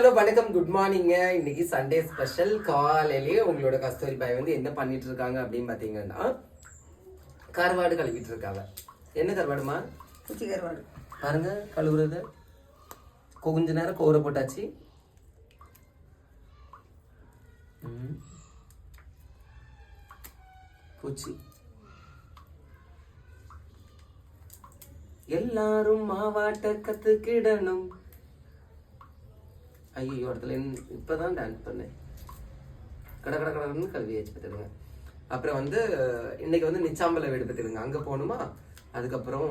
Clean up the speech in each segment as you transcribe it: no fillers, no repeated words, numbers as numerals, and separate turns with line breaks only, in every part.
Hello வணக்கம், good மார்னிங்க. இன்னைக்கு Sunday special. காலையிலேயே உங்களோட கஸ்தூரி பாய் வந்து என்ன பண்ணிட்டு இருக்காங்க அப்படின்னு பாத்தீங்கன்னா, கருவாடு கழுவிட்டு இருக்காங்க. என்ன கருவாடுமா?
குச்சி கருவாடு
பாருங்க, கழுவுறது கொஞ்ச நேரம் கோர போட்டாச்சு. பூச்சி எல்லாரும் மாவாட்ட கத்துக்கிடணும். ஐயோ, இடத்துல இப்பதான் டான்ஸ் பண்ணேன். கடன்னு கல்வி வச்சு பார்த்துடுங்க. அப்புறம் வந்து இன்னைக்கு வந்து நிச்சாம்பல வீடு பார்த்துடுங்க, அங்கே போகணுமா. அதுக்கப்புறம்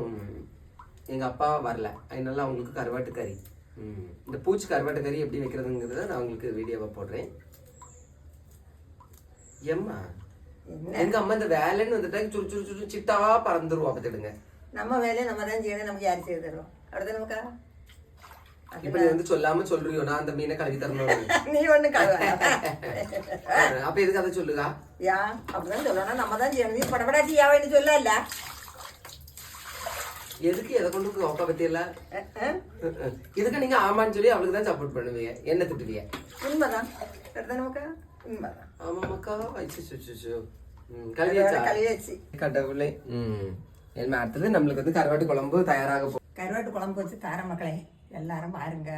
எங்கள் அப்பா வரல, அதனால அவங்களுக்கு கருவாட்டு கறி. இந்த பூச்சி கருவாட்டு கறி எப்படி வைக்கிறதுங்கிறத நான் உங்களுக்கு வீடியோவை போடுறேன். ஏம்மா எங்க அம்மா இந்த வேலைன்னு வந்துட்டா சுறு சுறு சுறு சிட்டா பறந்துருவா பார்த்துடுங்க.
நம்ம வேலையை நம்ம தான் செய்யணும், நமக்கு யார் செய்து தருவோம்? அடுத்த நமக்கா
இப்ப நீ வந்து சொல்லாம சொல்றியோ நான் அந்த மீனை கழுவி தரணும்.
நீ ஒண்ணு கழுவ.
அப்ப எதுக்கு அதை சொல்லுதா?
யா அப்படிதான் சொல்லணும், நம்ம தான் செய்யணும். நீ படப்படாட்டி யாவைன்னு சொல்லல.
எதுக்கு எதை கொண்டு ஒப்பா பத்தி இல்ல? இதுக்கு நீங்க ஆமான்னு சொல்லி அவளுக்கு தான் சப்போர்ட் பண்ணுவீங்க, என்ன திட்டுவீங்க.
உண்மைதான், அடுத்த நமக்கா உண்மைதான்.
ஆமாமாக்கா.
கழுவியாச்சு
கடவுளே. என்ன அடுத்தது நம்மளுக்கு வந்து கருவாட்டு குழம்பு தயாராக
கருவாட்டு குழம்பு வச்சு தார மக்களே, எல்லாரும் பாருங்க.